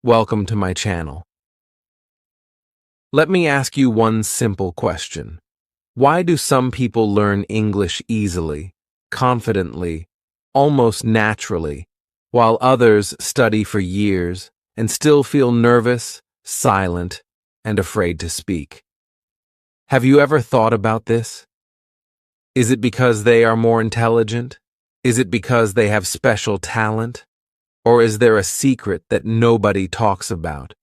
Welcome to my channel. Let me ask you one simple question. Why do some people learn English easily, confidently, almost naturally, while others study for years and still feel nervous, silent, and afraid to speak? Have you ever thought about this? Is it because they are more intelligent? Is it because they have special talent? Or is there a secret that nobody talks about?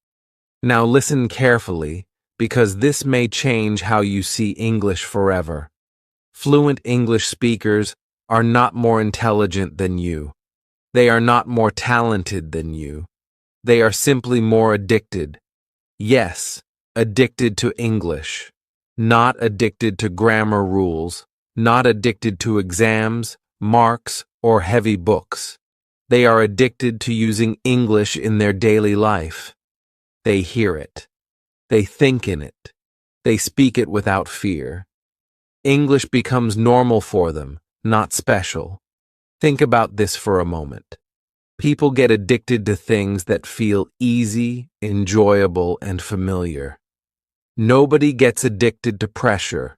Now listen carefully, because this may change how you see English forever. Fluent English speakers are not more intelligent than you. They are not more talented than you. They are simply more addicted. Yes, addicted to English. Not addicted to grammar rules. Not addicted to exams, marks, or heavy books. They are addicted to using English in their daily life. They hear it. They think in it. They speak it without fear. English becomes normal for them, not special. Think about this for a moment. People get addicted to things that feel easy, enjoyable, and familiar. Nobody gets addicted to pressure.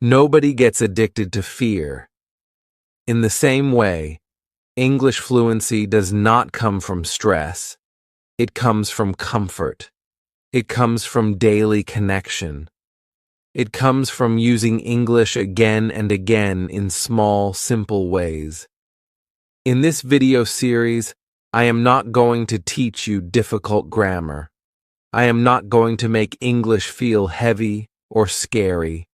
Nobody gets addicted to fear. In the same way, English fluency does not come from stress. It comes from comfort. It comes from daily connection. It comes from using English again and again in small, simple ways. In this video series, I am not going to teach you difficult grammar. I am not going to make English feel heavy or scary.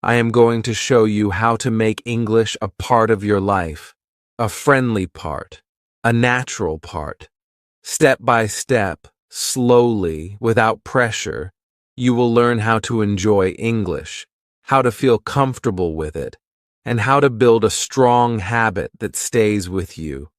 I am going to show you how to make English a part of your life. A friendly part, a natural part. Step by step, slowly, without pressure, you will learn how to enjoy English, how to feel comfortable with it, and how to build a strong habit that stays with you.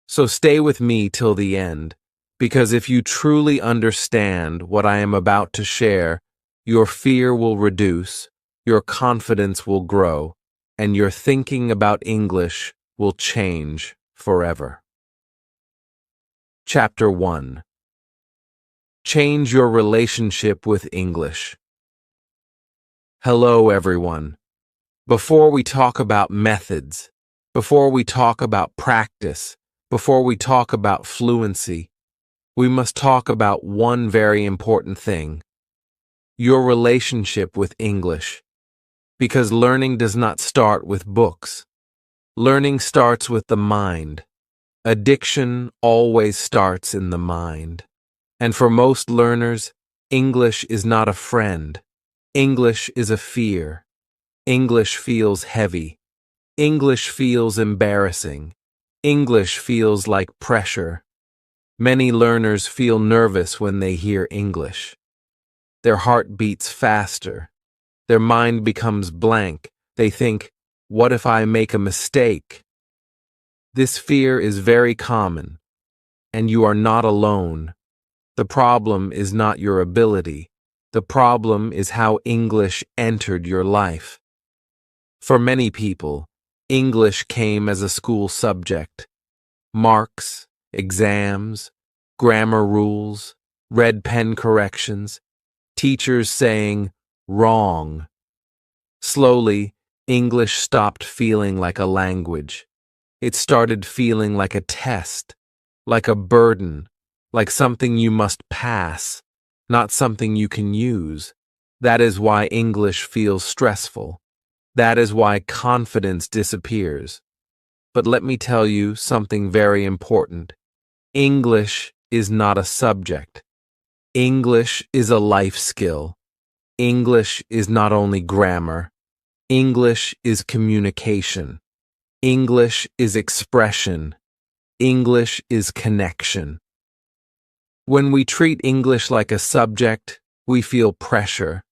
So stay with me till the end, because if you truly understand what I am about to share, your fear will reduce, your confidence will grow, and your thinking about English will change forever. Chapter 1. Change your relationship with English. Hello, everyone. Before we talk about methods, before we talk about practice, before we talk about fluency, we must talk about one very important thing: your relationship with English. Because learning does not start with books. Learning starts with the mind. Addiction always starts in the mind. And for most learners, English is not a friend. English is a fear. English feels heavy. English feels embarrassing. English feels like pressure. Many learners feel nervous when they hear English. Their heart beats faster. Their mind becomes blank. They think, what if I make a mistake? This fear is very common, and you are not alone. The problem is not your ability. The problem is how English entered your life. For many people, English came as a school subject. Marks, exams, grammar rules, red pen corrections, teachers saying, wrong. Slowly, English stopped feeling like a language. It started feeling like a test, like a burden, like something you must pass, not something you can use. That is why English feels stressful. That is why confidence disappears. But let me tell you something very important. English is not a subject. English is a life skill. English is not only grammar. English is communication. English is expression. English is connection. When we treat English like a subject, we feel pressure.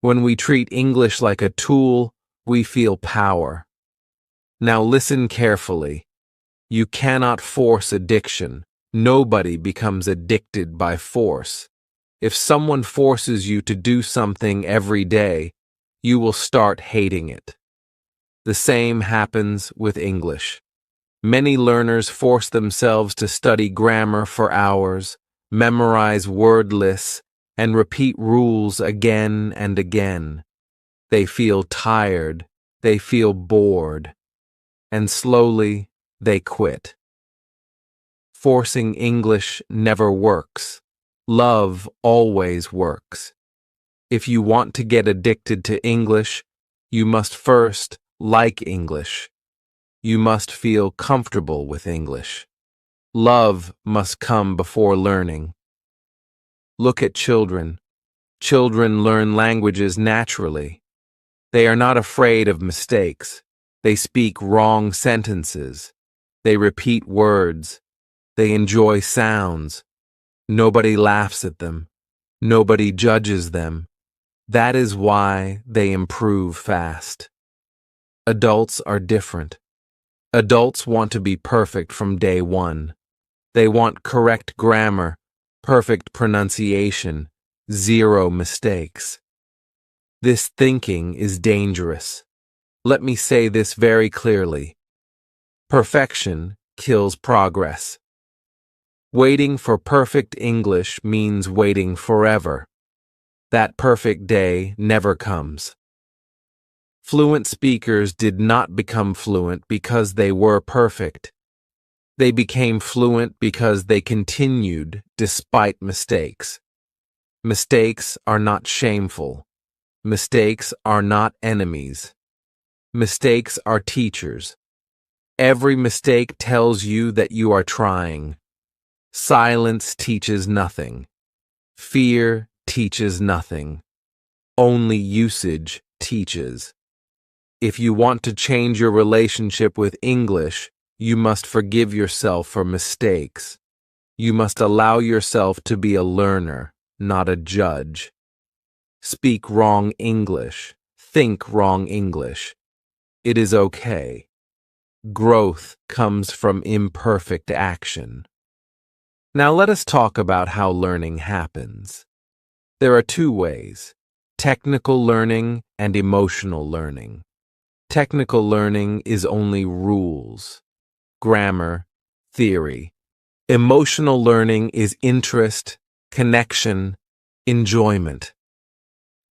When we treat English like a tool, we feel power. Now listen carefully. You cannot force addiction. Nobody becomes addicted by force. If someone forces you to do something every day, you will start hating it. The same happens with English. Many learners force themselves to study grammar for hours, memorize word lists, and repeat rules again and again. They feel tired, they feel bored, and slowly they quit. Forcing English never works. Love always works. If you want to get addicted to English, you must first like English. You must feel comfortable with English. Love must come before learning. Look at children. Children learn languages naturally. They are not afraid of mistakes. They speak wrong sentences. They repeat words. They enjoy sounds. Nobody laughs at them. Nobody judges them. That is why they improve fast. Adults are different. Adults want to be perfect from day one. They want correct grammar, perfect pronunciation, zero mistakes. This thinking is dangerous. Let me say this very clearly. Perfection kills progress. Waiting for perfect English means waiting forever. That perfect day never comes. Fluent speakers did not become fluent because they were perfect. They became fluent because they continued despite mistakes. Mistakes are not shameful. Mistakes are not enemies. Mistakes are teachers. Every mistake tells you that you are trying. Silence teaches nothing. Fear teaches nothing. Only usage teaches. If you want to change your relationship with English, you must forgive yourself for mistakes. You must allow yourself to be a learner, not a judge. Speak wrong English. Think wrong English. It is okay. Growth comes from imperfect action. Now let us talk about how learning happens. There are two ways: technical learning and emotional learning. Technical learning is only rules, grammar, theory. Emotional learning is interest, connection, enjoyment.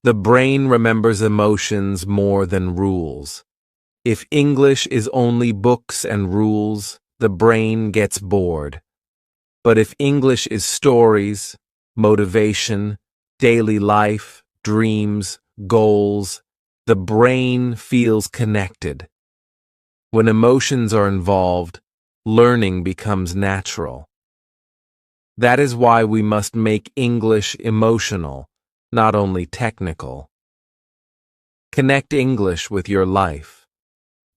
The brain remembers emotions more than rules. If English is only books and rules, the brain gets bored. But if English is stories, motivation, daily life, dreams, goals, the brain feels connected. When emotions are involved, learning becomes natural. That is why we must make English emotional, not only technical. Connect English with your life.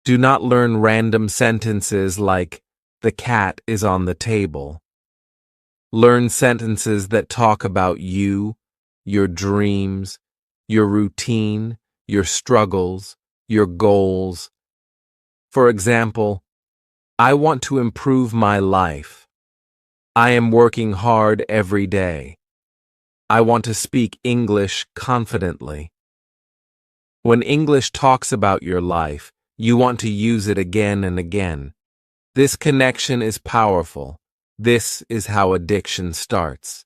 Do not learn random sentences like, "The cat is on the table." Learn sentences that talk about you, your dreams, your routine, your struggles, your goals. For example, I want to improve my life. I am working hard every day. I want to speak English confidently. When English talks about your life, you want to use it again and again. This connection is powerful. This is how addiction starts.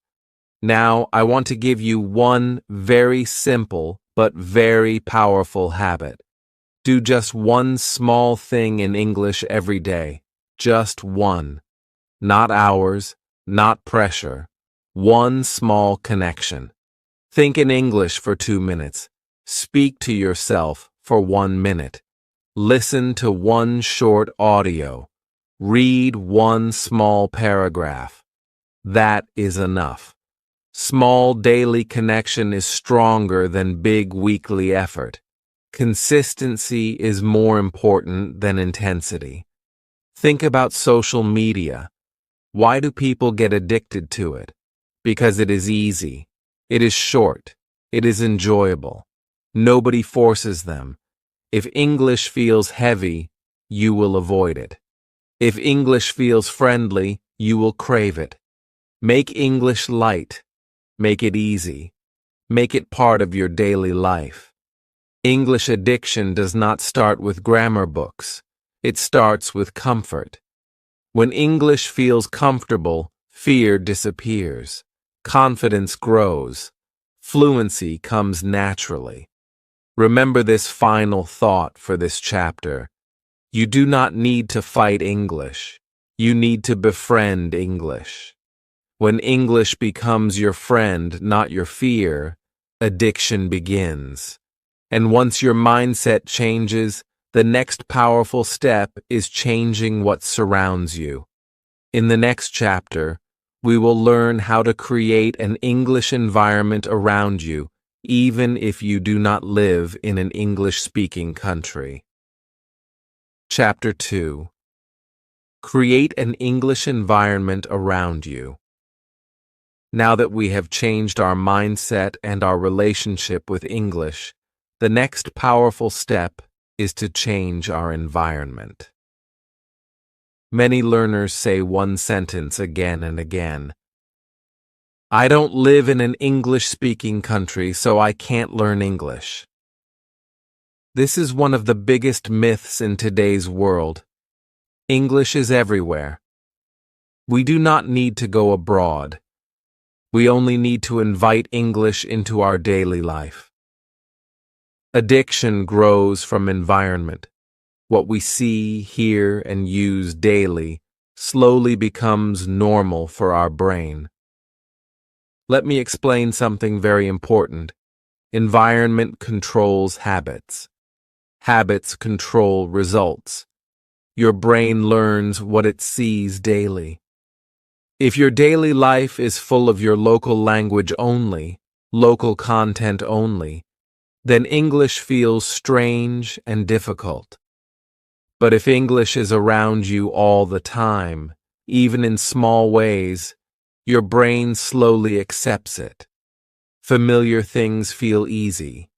Now, I want to give you one very simple but very powerful habit. Do just one small thing in English every day. Just one. Not hours, not pressure. One small connection. Think in English for 2 minutes. Speak to yourself for 1 minute. Listen to one short audio. Read one small paragraph. That is enough. Small daily connection is stronger than big weekly effort. Consistency is more important than intensity. Think about social media. Why do people get addicted to it? Because it is easy. It is short. It is enjoyable. Nobody forces them. If English feels heavy, you will avoid it. If English feels friendly, you will crave it. Make English light. Make it easy. Make it part of your daily life. English addiction does not start with grammar books. It starts with comfort. When English feels comfortable, fear disappears. confidence grows. Fluency comes naturally. Remember this final thought for this chapter. You do not need to fight English. You need to befriend English. When English becomes your friend, not your fear, addiction begins. And once your mindset changes, the next powerful step is changing what surrounds you. In the next chapter, we will learn how to create an English environment around you, even if you do not live in an English-speaking country. Chapter 2. Create an English environment around you. Now that we have changed our mindset and our relationship with English, the next powerful step is to change our environment. Many learners say one sentence again and again. I don't live in an English-speaking country, so I can't learn English. This is one of the biggest myths in today's world. English is everywhere. We do not need to go abroad. We only need to invite English into our daily life. Addiction grows from environment. What we see, hear, and use daily slowly becomes normal for our brain. Let me explain something very important. Environment controls habits. Habits control results. Your brain learns what it sees daily. If your daily life is full of your local language only, local content only, then English feels strange and difficult. But if English is around you all the time, even in small ways, your brain slowly accepts it. Familiar things feel easy.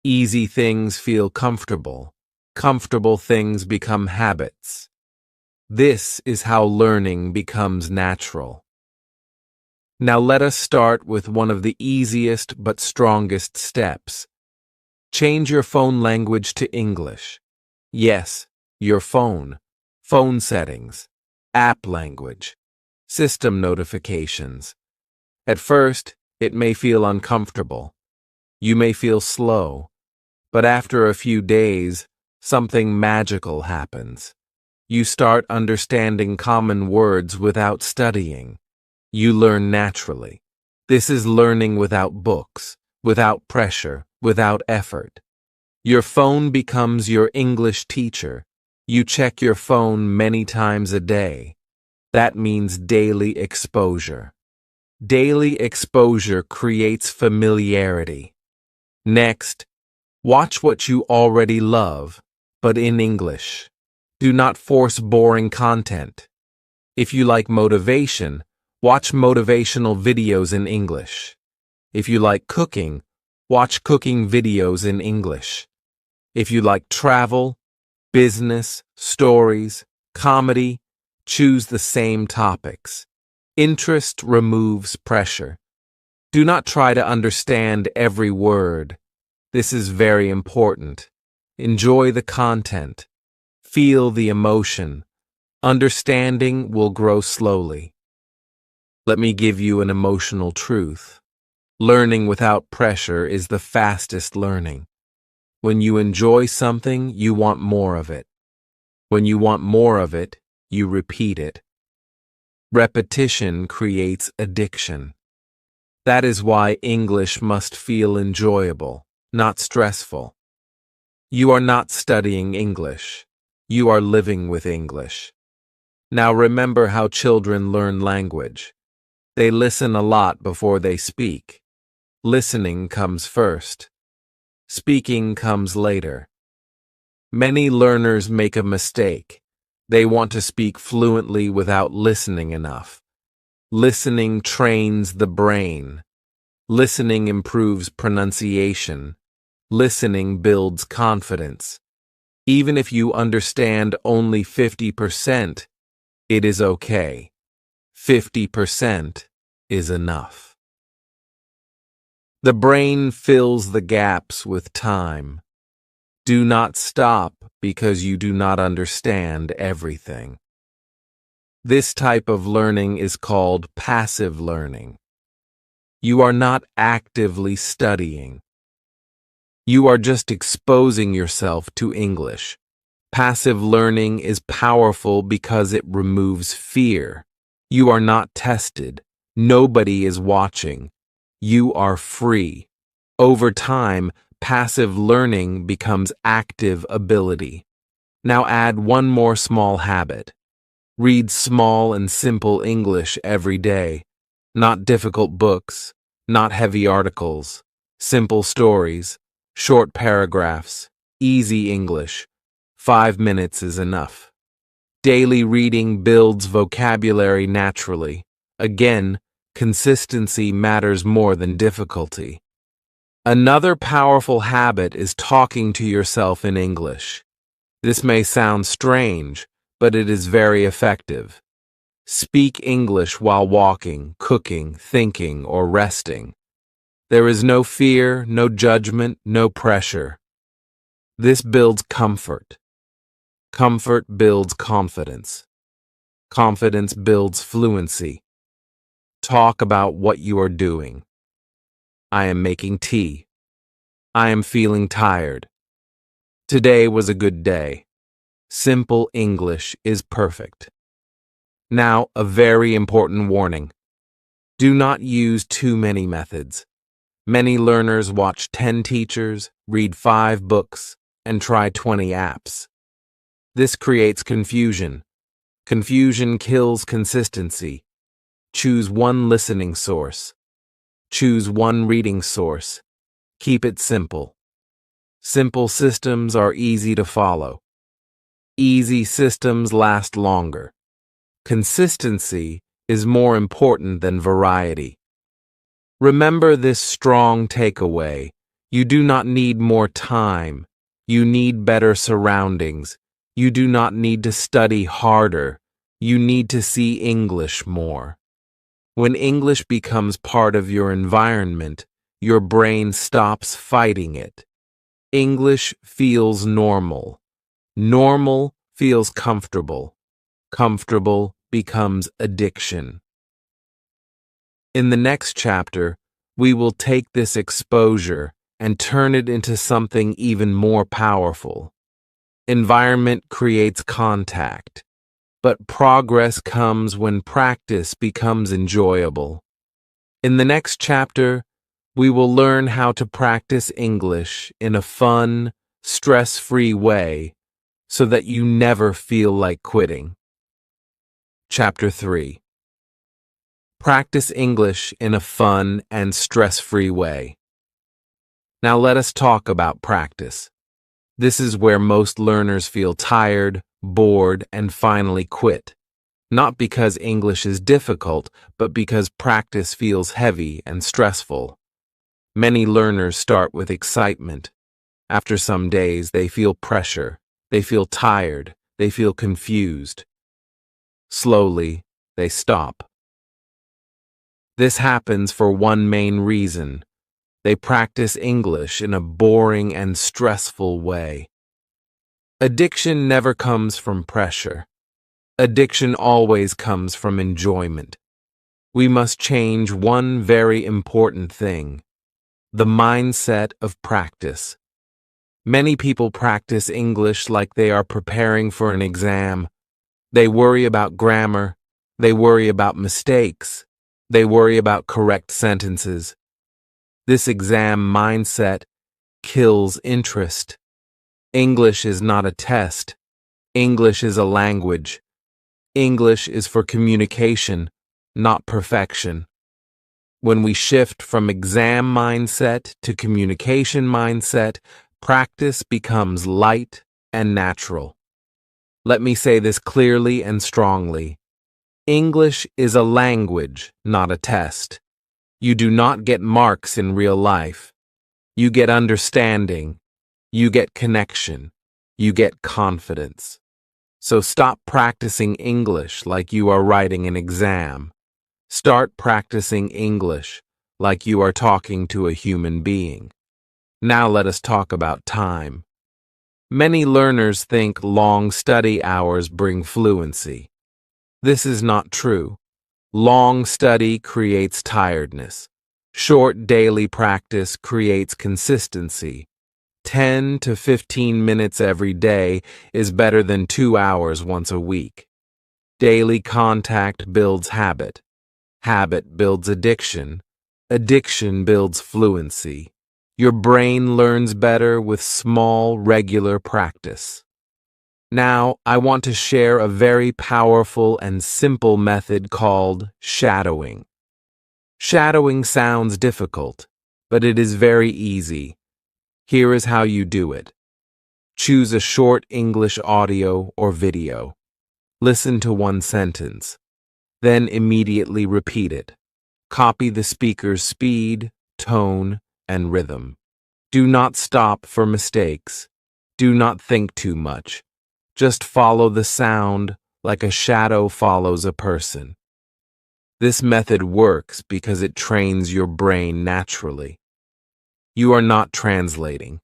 Easy things feel comfortable. Comfortable things become habits. This is how learning becomes natural. Now let us start with one of the easiest but strongest steps. Change your phone language to English. Yes, your phone. Phone settings. App language. System notifications. At first, it may feel uncomfortable. You may feel slow. But after a few days, something magical happens. You start understanding common words without studying. You learn naturally. This is learning without books, without pressure, without effort. Your phone becomes your English teacher. You check your phone many times a day. That means daily exposure. Daily exposure creates familiarity. Next, watch what you already love, but in English. Do not force boring content. If you like motivation, watch motivational videos in English. If you like cooking, watch cooking videos in English. If you like travel, business, stories, comedy, choose the same topics. Interest removes pressure. Do not try to understand every word. This is very important. Enjoy the content. Feel the emotion. Understanding will grow slowly. Let me give you an emotional truth. Learning without pressure is the fastest learning. When you enjoy something, you want more of it. When you want more of it, you repeat it. Repetition creates addiction. That is why English must feel enjoyable, not stressful. You are not studying English. You are living with English. Now remember how children learn language. They listen a lot before they speak. Listening comes first. Speaking comes later. Many learners make a mistake. They want to speak fluently without listening enough. Listening trains the brain. Listening improves pronunciation. Listening builds confidence. Even if you understand only 50%, it is okay. 50% is enough. The brain fills the gaps with time. Do not stop because you do not understand everything. This type of learning is called passive learning. You are not actively studying. You are just exposing yourself to English. Passive learning is powerful because it removes fear. You are not tested. Nobody is watching. You are free. Over time, passive learning becomes active ability. Now add one more small habit. Read small and simple English every day. Not difficult books, not heavy articles. Simple stories, short paragraphs, easy English. 5 minutes is enough. Daily reading builds vocabulary naturally. Again, consistency matters more than difficulty. Another powerful habit is talking to yourself in English. This may sound strange, but it is very effective. Speak English while walking, cooking, thinking, or resting. There is no fear, no judgment, no pressure. This builds comfort. Comfort builds confidence. Confidence builds fluency. Talk about what you are doing. I am making tea. I am feeling tired. Today was a good day. Simple English is perfect. Now, a very important warning. Do not use too many methods. Many learners watch 10 teachers, read 5 books, and try 20 apps. This creates confusion. Confusion kills consistency. Choose one listening source. Choose one reading source. Keep it simple. Simple systems are easy to follow. Easy systems last longer. Consistency is more important than variety. Remember this strong takeaway. You do not need more time. You need better surroundings. You do not need to study harder. You need to see English more. When English becomes part of your environment, your brain stops fighting it. English feels normal. Normal feels comfortable. Comfortable becomes addiction. In the next chapter, we will take this exposure and turn it into something even more powerful. Environment creates contact, but progress comes when practice becomes enjoyable. In the next chapter, we will learn how to practice English in a fun, stress-free way so that you never feel like quitting. Chapter 3. Practice English in a fun and stress-free way. Now let us talk about practice. This is where most learners feel tired, bored, and finally quit. Not because English is difficult, but because practice feels heavy and stressful. Many learners start with excitement. After some days, they feel pressure. They feel tired. They feel confused. Slowly, they stop. This happens for one main reason. They practice English in a boring and stressful way. Addiction never comes from pressure. Addiction always comes from enjoyment. We must change one very important thing: the mindset of practice. Many people practice English like they are preparing for an exam. They worry about grammar. They worry about mistakes. They worry about correct sentences. This exam mindset kills interest. English is not a test. English is a language. English is for communication, not perfection. When we shift from exam mindset to communication mindset, practice becomes light and natural. Let me say this clearly and strongly. English is a language, not a test. You do not get marks in real life. You get understanding. You get connection. You get confidence. So stop practicing English like you are writing an exam. Start practicing English like you are talking to a human being. Now let us talk about time. Many learners think long study hours bring fluency. This is not true. Long study creates tiredness. Short daily practice creates consistency. 10 to 15 minutes every day is better than 2 hours once a week. Daily contact builds habit. Habit builds addiction. Addiction builds fluency. Your brain learns better with small, regular practice. Now, I want to share a very powerful and simple method called shadowing. Shadowing sounds difficult, but it is very easy. Here is how you do it. Choose a short English audio or video. Listen to one sentence. Then immediately repeat it. Copy the speaker's speed, tone, and rhythm. Do not stop for mistakes. Do not think too much. Just follow the sound like a shadow follows a person. This method works because it trains your brain naturally. You are not translating.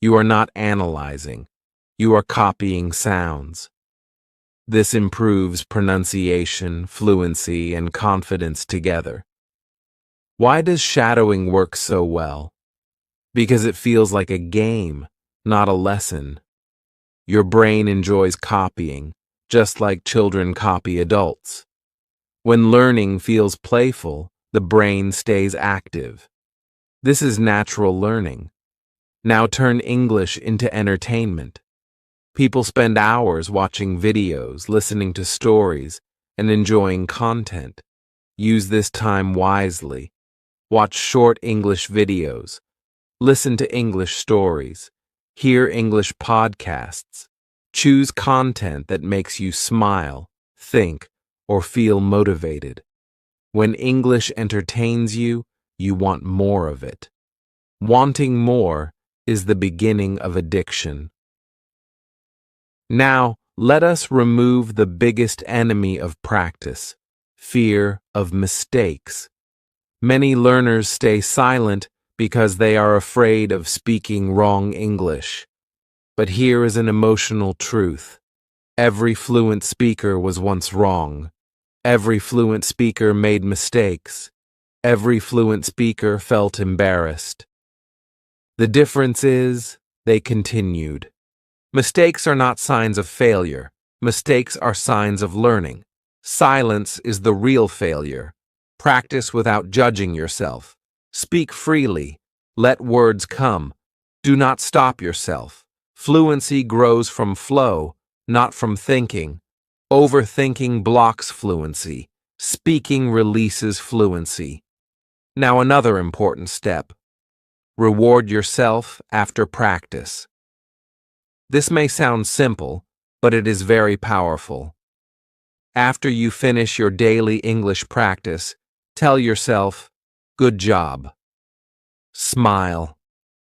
You are not analyzing. You are copying sounds. This improves pronunciation, fluency, and confidence together. Why does shadowing work so well? Because it feels like a game, not a lesson. Your brain enjoys copying, just like children copy adults. When learning feels playful, the brain stays active. This is natural learning. Now turn English into entertainment. People spend hours watching videos, listening to stories, and enjoying content. Use this time wisely. Watch short English videos. Listen to English stories. Hear English podcasts. Choose content that makes you smile, think, or feel motivated. When English entertains you, you want more of it. Wanting more is the beginning of addiction. Now, let us remove the biggest enemy of practice, fear of mistakes. Many learners stay silent because they are afraid of speaking wrong English. But here is an emotional truth. Every fluent speaker was once wrong. Every fluent speaker made mistakes. Every fluent speaker felt embarrassed. The difference is, they continued. Mistakes are not signs of failure. Mistakes are signs of learning. Silence is the real failure. Practice without judging yourself. Speak freely. Let words come. Do not stop yourself. Fluency grows from flow, not from thinking. Overthinking blocks fluency. Speaking releases fluency. Now another important step. Reward yourself after practice. This may sound simple, but it is very powerful. After you finish your daily English practice, tell yourself, "Good job." Smile.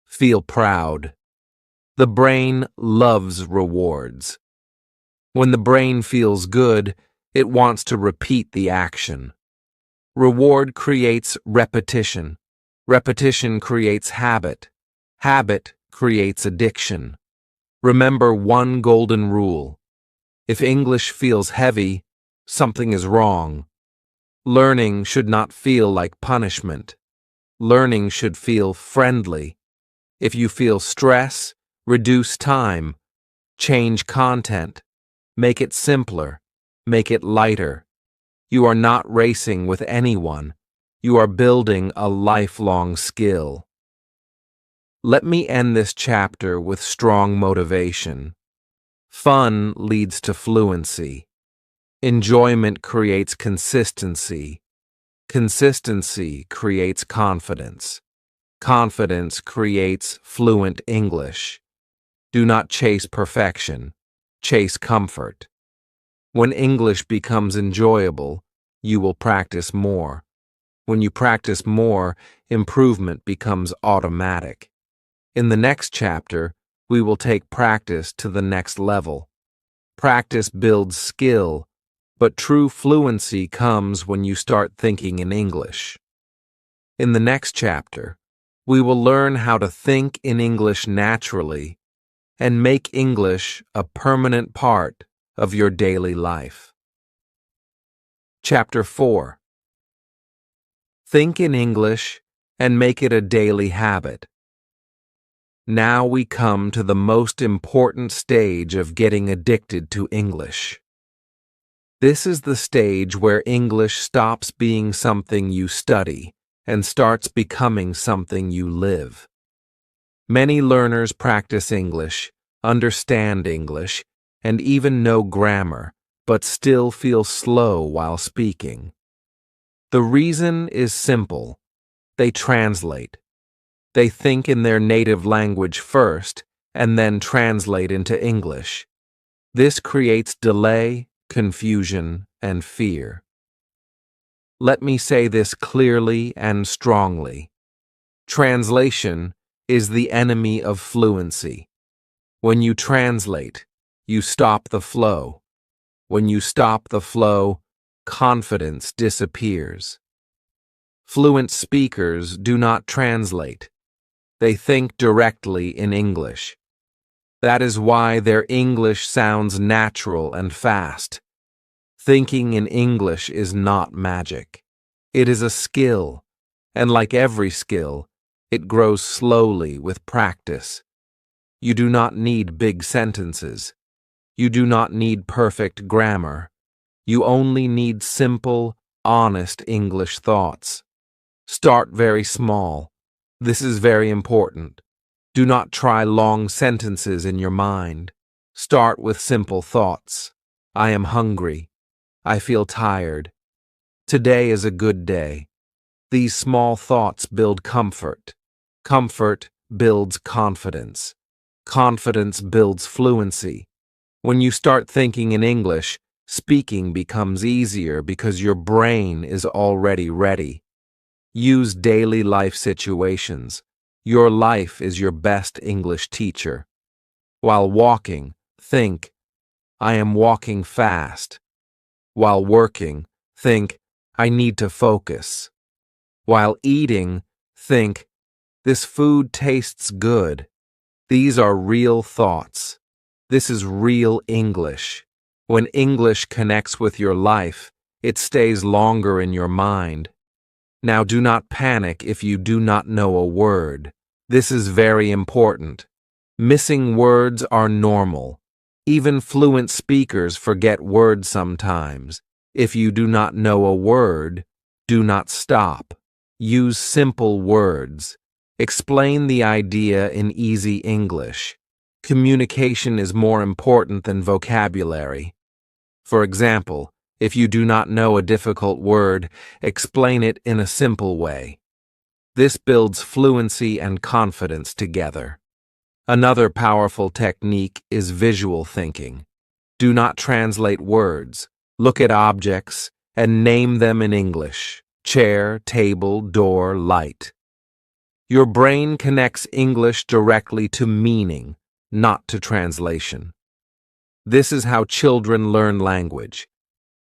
Feel proud. The brain loves rewards. When the brain feels good, it wants to repeat the action. Reward creates repetition. Repetition creates habit. Habit creates addiction. Remember one golden rule. If English feels heavy, something is wrong. Learning should not feel like punishment. Learning should feel friendly. If you feel stress, reduce time. Change content. Make it simpler. Make it lighter. You are not racing with anyone. You are building a lifelong skill. Let me end this chapter with strong motivation. Fun leads to fluency. Enjoyment creates consistency. Consistency creates confidence. Confidence creates fluent English. Do not chase perfection. Chase comfort. When English becomes enjoyable, you will practice more. When you practice more, improvement becomes automatic. In the next chapter, we will take practice to the next level. Practice builds skill, but true fluency comes when you start thinking in English. In the next chapter, we will learn how to think in English naturally and make English a permanent part of your daily life. Chapter 4. Think in English and make it a daily habit. Now we come to the most important stage of getting addicted to English. This is the stage where English stops being something you study and starts becoming something you live. Many learners practice English, understand English, and even know grammar, but still feel slow while speaking. The reason is simple. They translate. They think in their native language first and then translate into English. This creates delay, confusion, and fear. Let me say this clearly and strongly. Translation is the enemy of fluency. When you translate, you stop the flow. When you stop the flow, confidence disappears. Fluent speakers do not translate. They think directly in English. That is why their English sounds natural and fast. Thinking in English is not magic. It is a skill, and like every skill, it grows slowly with practice. You do not need big sentences. You do not need perfect grammar. You only need simple, honest English thoughts. Start very small. This is very important. Do not try long sentences in your mind. Start with simple thoughts. I am hungry. I feel tired. Today is a good day. These small thoughts build comfort. Comfort builds confidence. Confidence builds fluency. When you start thinking in English, speaking becomes easier because your brain is already ready. Use daily life situations. Your life is your best English teacher. While walking, think, I am walking fast. While working, think, I need to focus. While eating, think, this food tastes good. These are real thoughts. This is real English. When English connects with your life, it stays longer in your mind. Now do not panic if you do not know a word. This is very important. Missing words are normal. Even fluent speakers forget words sometimes. If you do not know a word, do not stop. Use simple words. Explain the idea in easy English. Communication is more important than vocabulary. For example, if you do not know a difficult word, explain it in a simple way. This builds fluency and confidence together. Another powerful technique is visual thinking. Do not translate words. Look at objects and name them in English. Chair, table, door, light. Your brain connects English directly to meaning, not to translation. This is how children learn language.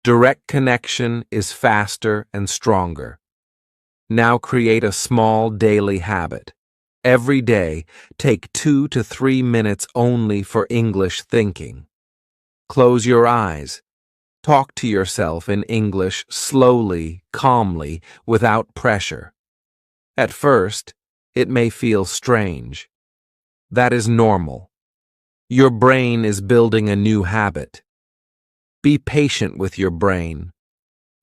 Direct connection is faster and stronger. Now create a small daily habit. Every day, take 2 to 3 minutes only for English thinking. Close your eyes. Talk to yourself in English slowly, calmly, without pressure. At first, it may feel strange. That is normal. Your brain is building a new habit. Be patient with your brain.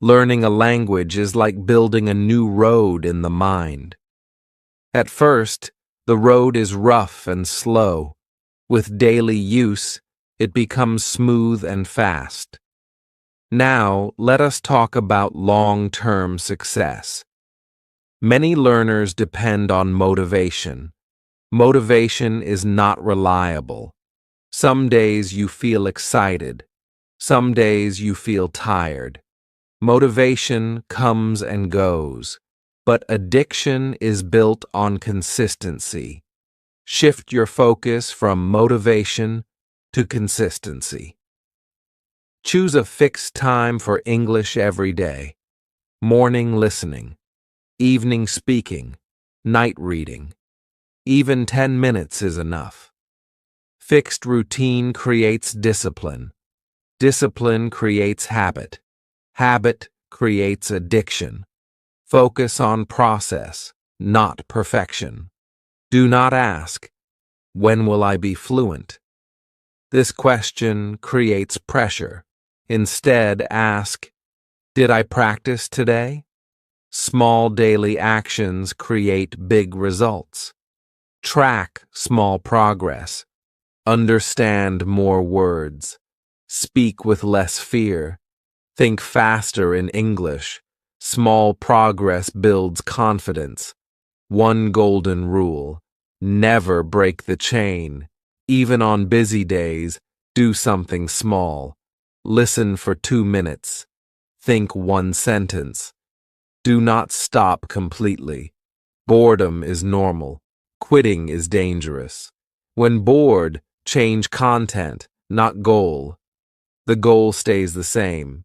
Learning a language is like building a new road in the mind. At first, the road is rough and slow. With daily use, it becomes smooth and fast. Now, let us talk about long-term success. Many learners depend on motivation. Motivation is not reliable. Some days you feel excited. Some days you feel tired. Motivation comes and goes, but addiction is built on consistency. Shift your focus from motivation to consistency. Choose a fixed time for English every day. Morning listening, evening speaking, night reading. Even 10 minutes is enough. Fixed routine creates discipline. Discipline creates habit. Habit creates addiction. Focus on process. not perfection. Do not ask, "When will I be fluent?" This question creates pressure. Instead, ask, "Did I practice today?" Small daily actions create big results. Track small progress. Understand more words. Speak with less fear. Think faster in English. Small progress builds confidence. One golden rule: never break the chain. Even on busy days, do something small. Listen for 2 minutes. Think one sentence. Do not stop completely. Boredom is normal. Quitting is dangerous. When bored, change content, not goal. The goal stays the same.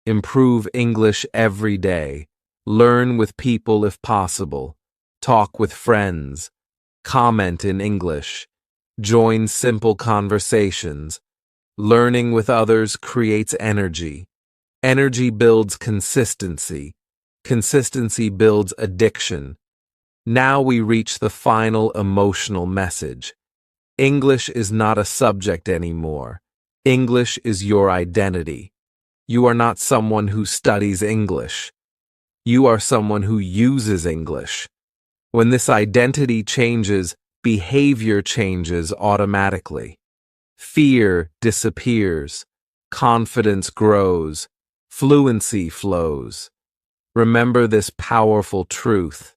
Improve English every day. Learn with people if possible. Talk with friends. Comment in English. Join simple conversations. Learning with others creates energy. Energy builds consistency. Consistency builds addiction. Now we reach the final emotional message. English is not a subject anymore. English is your identity. You are not someone who studies English. You are someone who uses English. When this identity changes, behavior changes automatically. Fear disappears. Confidence grows. Fluency flows. Remember this powerful truth.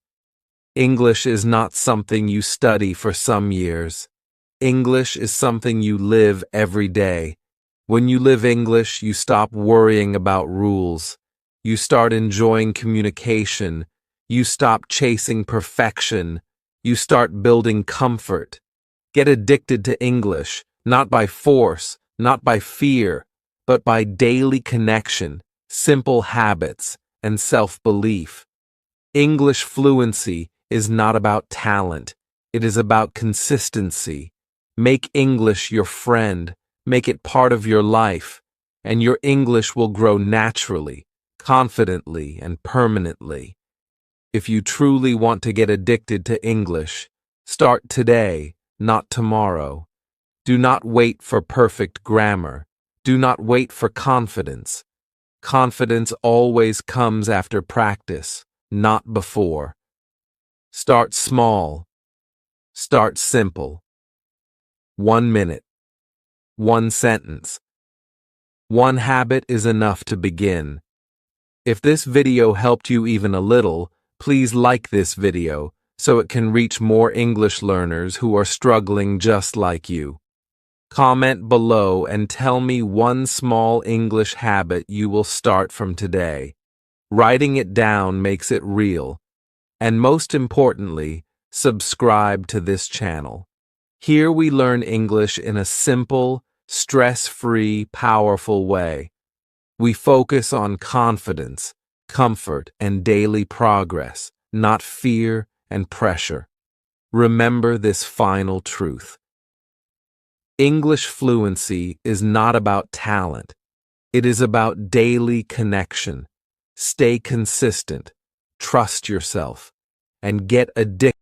English is not something you study for some years. English is something you live every day. When you live English, you stop worrying about rules. You start enjoying communication. You stop chasing perfection. You start building comfort. Get addicted to English, not by force, not by fear, but by daily connection, simple habits, and self-belief. English fluency is not about talent. It is about consistency. Make English your friend. Make it part of your life, and your English will grow naturally, confidently, and permanently. If you truly want to get addicted to English, start today, not tomorrow. Do not wait for perfect grammar. Do not wait for confidence. Confidence always comes after practice, not before. Start small. Start simple. 1 minute. One sentence. One habit is enough to begin. If this video helped you even a little, please like this video so it can reach more English learners who are struggling just like you. Comment below and tell me one small English habit you will start from today. Writing it down makes it real. And most importantly, subscribe to this channel. Here we learn English in a simple, stress-free, powerful way. We focus on confidence, comfort, and daily progress, not fear and pressure. Remember this final truth. English fluency is not about talent. It is about daily connection. Stay consistent, trust yourself, and get addicted